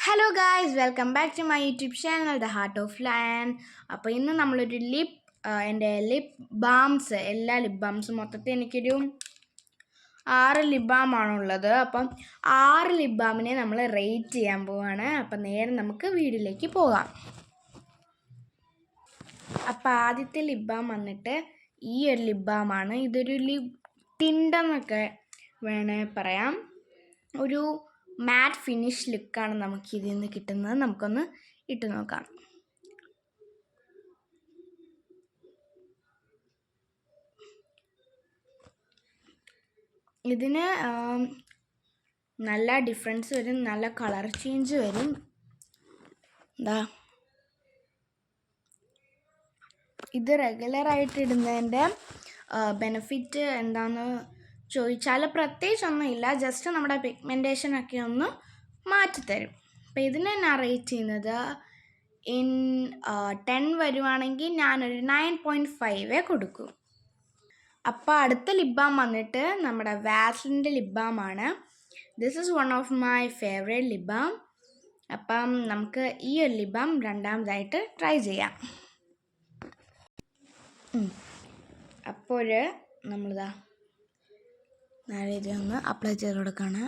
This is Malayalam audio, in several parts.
Hello guys, welcome back to my YouTube channel the heart of lion. അപ്പോൾ ഇന്ന് നമ്മളൊരു എൻ്റെ ലിപ് ബാംസ്, എല്ലാ ലിപ് ബാംസും മൊത്തത്തിൽ എനിക്കൊരു 6 ലിപ് ബാമാണുള്ളത്. അപ്പം 6 ലിപ് ബാമിനെ നമ്മൾ റേറ്റ് ചെയ്യാൻ പോവാണ്. അപ്പം നേരെ നമുക്ക് വീഡിയോയിലേക്ക് പോകാം. അപ്പം ആദ്യത്തെ ലിപ് ബാം വന്നിട്ട് ഈ ഒരു ലിപ് ബാമാണ്. ഇതൊരു ലിപ് ടിൻഡെന്നൊക്കെ വേണേൽ പറയാം. ഒരു മാറ്റ് ഫിനിഷ് ലുക്കാണ് നമുക്ക് ഇതിൽ നിന്ന് കിട്ടുന്നത്. നമുക്കൊന്ന് ഇട്ട് നോക്കാം. ഇതിന് നല്ല ഡിഫറൻസ് വരും, നല്ല കളർ ചേഞ്ച് വരും. ഇത് റെഗുലറായിട്ട് ഇടുന്നതിൻ്റെ ബെനിഫിറ്റ് എന്താണെന്ന് ചോദിച്ചാൽ പ്രത്യേകിച്ചൊന്നുമില്ല, ജസ്റ്റ് നമ്മുടെ പിഗ്മെൻറ്റേഷനൊക്കെ ഒന്ന് മാറ്റിത്തരും. അപ്പോൾ ഇതിനെ ഞാൻ റേറ്റ് ചെയ്യുന്നത് ഇൻ 10 വരുവാണെങ്കിൽ ഞാനൊരു 9.5 കൊടുക്കും. അപ്പോൾ അടുത്ത ലിപ് ബാം വന്നിട്ട് നമ്മുടെ വാസ്ലിൻ്റെ ലിപ് ബാമാണ്. This is one of my favourite lip balm. അപ്പം നമുക്ക് ഈ ഒരു ലിപ് ബാം രണ്ടാമതായിട്ട് ട്രൈ ചെയ്യാം. അപ്പോൾ നമ്മളിതാ നേരെ ഇതൊന്ന് അപ്ലൈ ചെയ്ത് കൊടുക്കുകയാണ്.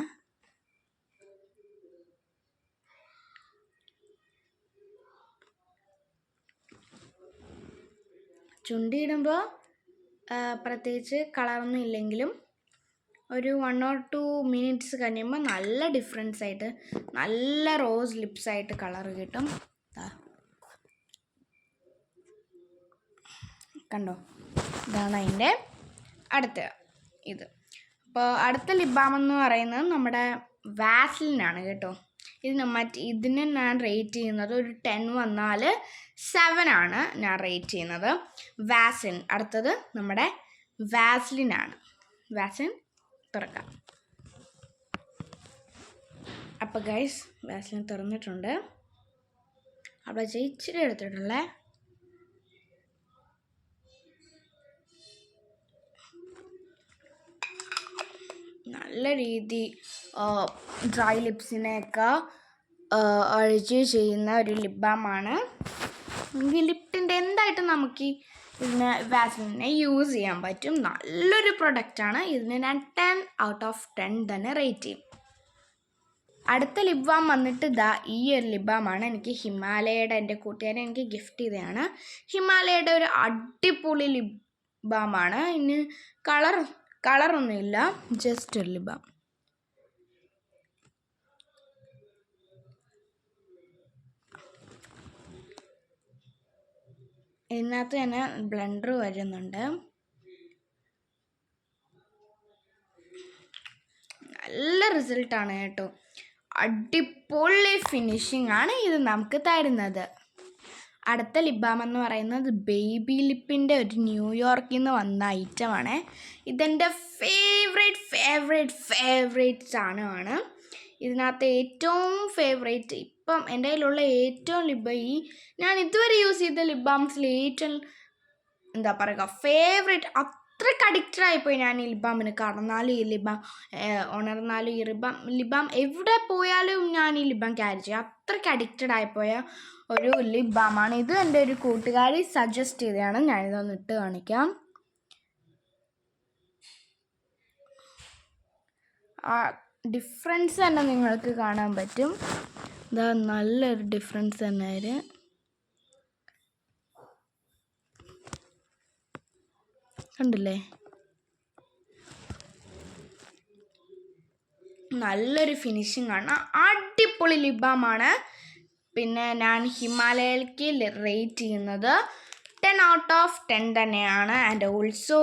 ചുണ്ടിടുമ്പോൾ പ്രത്യേകിച്ച് കളറൊന്നും ഇല്ലെങ്കിലും ഒരു 1 or 2 minutes കഴിയുമ്പോൾ നല്ല ഡിഫറൻസ് ആയിട്ട്, നല്ല റോസ് ലിപ്സായിട്ട് കളർ കിട്ടും. കണ്ടോ, ഇതാണ് അതിൻ്റെ അടുത്ത ഇത്. അപ്പോൾ അടുത്ത ലിപ് ബാം എന്ന് പറയുന്നത് നമ്മുടെ വാസ്ലിനാണ് കേട്ടോ. ഇതിന് ഞാൻ റേറ്റ് ചെയ്യുന്നത് ഒരു 10 വന്നാൽ 7 ആണ് ഞാൻ റേറ്റ് ചെയ്യുന്നത്. വാസ്ലിൻ അടുത്തത് നമ്മുടെ വാസ്ലിനാണ്. വാസ്ലിൻ തുറക്കാം. അപ്പോൾ ഗൈസ്, വാസ്ലിൻ തുറന്നിട്ടുണ്ട്. അപ്പോൾ ഇച്ചിരി എടുത്തിട്ടുള്ളേ. നല്ല രീതി ഡ്രൈ ലിപ്സിനെയൊക്കെ അഴിച്ച് ചെയ്യുന്ന ഒരു ലിപ് ബാമാണ്. ഈ ലിപ്റ്റിൻ്റെ എന്തായിട്ടും നമുക്ക് ഇതിന് വാസ്ലിനെ യൂസ് ചെയ്യാൻ പറ്റും. നല്ലൊരു പ്രൊഡക്റ്റാണ്. ഇതിന് ഞാൻ 10 out of 10 തന്നെ റേറ്റ് ചെയ്യും. അടുത്ത ലിപ് ബാം വന്നിട്ട് ഈ ഒരു ലിപ് ബാമാണ്. എനിക്ക് ഹിമാലയയുടെ, എൻ്റെ കൂട്ടുകാരൻ എനിക്ക് ഗിഫ്റ്റ് ചെയ്തതാണ്. ഹിമാലയയുടെ ഒരു അടിപൊളി ലിപ് ബാമാണ്. ഇനി കളറൊന്നുമില്ല, ജസ്റ്റ് ഒരു ലിപ് ബാം. ഇതിനകത്ത് തന്നെ ബ്ലെൻഡർ വരുന്നുണ്ട്. നല്ല റിസൾട്ടാണ് കേട്ടോ. അടിപൊളി ഫിനിഷിംഗ് ആണ് ഇത് നമുക്ക് തരുന്നത്. അടുത്ത ലിപ് ബാം എന്ന് പറയുന്നത് ബേബി ലിപ്പിൻ്റെ ഒരു ന്യൂയോർക്കിൽ നിന്ന് വന്ന ഐറ്റമാണ്. ഇതെൻ്റെ ഫേവറേറ്റ് സാധനമാണ്. ഇതിനകത്ത് ഏറ്റവും ഫേവറേറ്റ്, ഇപ്പം എൻ്റെ കയ്യിലുള്ള ഏറ്റവും ഞാൻ ഇതുവരെ യൂസ് ചെയ്ത ലിപ് ബാംസിൽ ഏറ്റവും എന്താ പറയുക ഫേവറേറ്റ്. അത്രയ്ക്ക് അഡിക്റ്റഡ് ആയിപ്പോയി ഞാൻ ഈ ലിപ് ബാമിന്. കടന്നാലും ഈ ലിപ് ബാം, ഉണർന്നാലും ഈ ലിപ് ബാം, എവിടെ പോയാലും ഞാൻ ഈ ലിപ് ബാം ക്യാരി ചെയ്യും. അത്രയ്ക്ക് അഡിക്റ്റഡ് ആയിപ്പോയ ഒരു ലിപ് ബാമാണ് ഇത്. എൻ്റെ ഒരു കൂട്ടുകാരി സജസ്റ്റ് ചെയ്തതാണ്. ഞാനിതൊന്ന് ഇട്ട് കാണിക്കാം. ഡിഫറൻസ് തന്നെ നിങ്ങൾക്ക് കാണാൻ പറ്റും. ഇതാ, നല്ലൊരു ഡിഫറൻസ് തന്നെ അതിന്. കണ്ടില്ലേ, നല്ലൊരു ഫിനിഷിംഗ് ആണ്. അടിപൊളി ലിപ് ബാമാണ്. പിന്നെ ഞാൻ ഹിമാലയയ്ക്ക് റേറ്റ് ചെയ്യുന്നത് 10 out of 10 തന്നെയാണ്. ആൻഡ് ഓൾസോ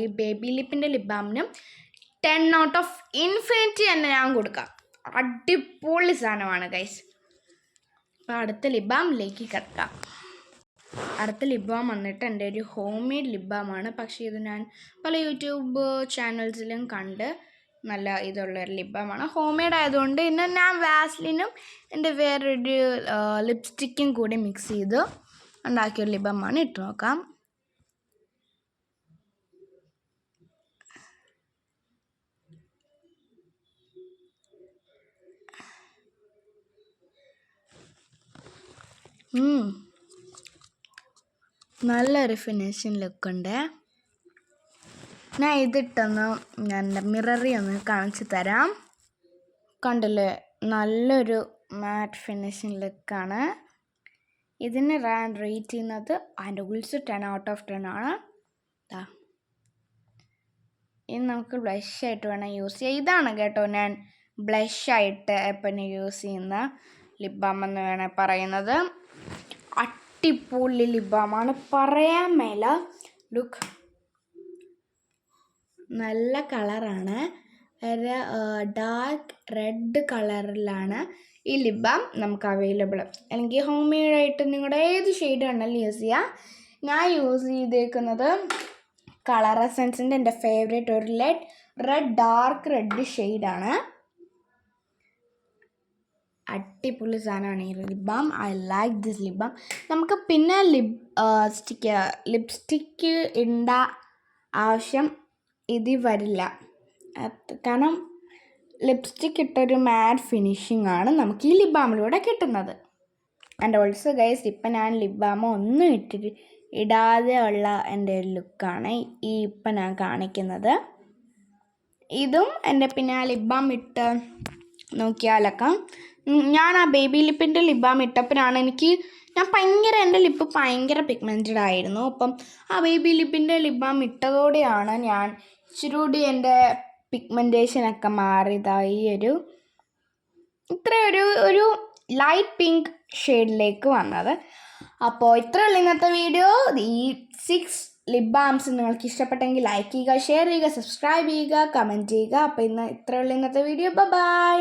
ഈ baby ലിപ്പിൻ്റെ lip ബാമിനും 10 out of infinity തന്നെ ഞാൻ കൊടുക്കാം. അടിപൊളി സാധനമാണ് ഗൈസ്. അപ്പോൾ അടുത്ത ലിപ് ബാമിലേക്ക് കിടക്കാം. അടുത്ത ലിപ് ബാം വന്നിട്ട് എൻ്റെ ഒരു ഹോം മെയ്ഡ് ലിപ് ബാമാണ്. പക്ഷേ ഇത് ഞാൻ പല യൂട്യൂബ് ചാനൽസിലും കണ്ട് നല്ല ഇതുള്ളൊരു ലിപ് ബാമാണ്. ഹോം മെയ്ഡ് ആയതുകൊണ്ട് ഇന്ന് ഞാൻ വാസ്ലിനും എൻ്റെ വേറൊരു ലിപ്സ്റ്റിക്കും കൂടി മിക്സ് ചെയ്ത് ഉണ്ടാക്കിയൊരു ലിപ് ബാമാണ്. ഇട്ട് നോക്കാം. നല്ലൊരു ഫിനിഷിങ് ലുക്കുണ്ട്. ഞാൻ ഇതിട്ടൊന്ന് ഞാൻ എൻ്റെ മിററിൽ ഒന്ന് കാണിച്ചു തരാം. കണ്ടില്ലേ, നല്ലൊരു മാറ്റ് ഫിനിഷിങ് ലുക്കാണ്. ഇതിന് റേറ്റ് ചെയ്യുന്നത് അതിൻ്റെ ഉൾസ് 10 out of 10 ആണ്. ഇനി നമുക്ക് ബ്ലഷായിട്ട് വേണം യൂസ് ചെയ്യാം. ഇതാണ് കേട്ടോ ഞാൻ ബ്ലഷായിട്ട് എപ്പം യൂസ് ചെയ്യുന്ന ലിപ് ബാം എന്ന് വേണേൽ പറയുന്നത്. അടിപൊളി ലിപ് ബാമാണ്, പറയാൻ മേല. ലുക്ക്, നല്ല കളറാണ്, ഒരു ഡാർക്ക് റെഡ് കളറിലാണ് ഈ ലിപ് ബാം നമുക്ക് അവൈലബിൾ. അല്ലെങ്കിൽ ഹോം മെയ്ഡായിട്ട് നിങ്ങളുടെ ഏത് ഷെയ്ഡ് വേണമെങ്കിലും യൂസ് ചെയ്യാം. ഞാൻ യൂസ് ചെയ്തേക്കുന്നത് കളർ എസൻസിൻ്റെ എൻ്റെ ഫേവറേറ്റ് ഒരു റെഡ് ഡാർക്ക് റെഡ് ഷെയ്ഡാണ്. അടിപൊളി സാധനമാണ് ഈ lip balm. I like this lip balm. നമുക്ക് പിന്നെ ലിപ്സ്റ്റിക്ക് ഇടേണ്ട ആവശ്യം ഇതിൽ വരില്ല, കാരണം ലിപ്സ്റ്റിക്ക് ഇട്ടൊരു മാറ്റ് ഫിനിഷിംഗ് ആണ് നമുക്ക് ഈ ലിപ് ബാമിലൂടെ കിട്ടുന്നത്. ആൻഡ് ഓൾസോ ഗൈസ്, ഇപ്പം ഞാൻ ലിപ് ബാം ഒന്നും ഇടാതെ ഉള്ള എൻ്റെ ഒരു ലുക്കാണ് ഇപ്പം ഞാൻ കാണിക്കുന്നത്. ഇതും എൻ്റെ പിന്നെ ആ ലിപ് ബാം ഇട്ട് നോക്കിയാലൊക്കെ, ഞാൻ ആ ബേബി ലിപ്പിൻ്റെ ലിപ് ബാം ഇട്ടപ്പോഴാണ് എൻ്റെ ലിപ്പ് ഭയങ്കര പിഗ്മെൻറ്റഡ് ആയിരുന്നു. അപ്പം ആ ബേബി ലിപ്പിൻ്റെ ലിപ് ബാം ഇട്ടതോടെയാണ് ഞാൻ ഇച്ചിരി കൂടി എൻ്റെ പിഗ്മെൻറ്റേഷനൊക്കെ മാറിയതായി ഒരു ലൈറ്റ് പിങ്ക് ഷെയ്ഡിലേക്ക് വന്നത്. അപ്പോൾ ഇത്രയുള്ള ഇന്നത്തെ വീഡിയോ. ഈ 6 ലിപ് ബാംസ് നിങ്ങൾക്ക് ഇഷ്ടപ്പെട്ടെങ്കിൽ ലൈക്ക് ചെയ്യുക, ഷെയർ ചെയ്യുക, സബ്സ്ക്രൈബ് ചെയ്യുക, കമൻറ്റ് ചെയ്യുക. അപ്പോൾ ഇത്രയുള്ള ഇന്നത്തെ വീഡിയോ. ബൈ.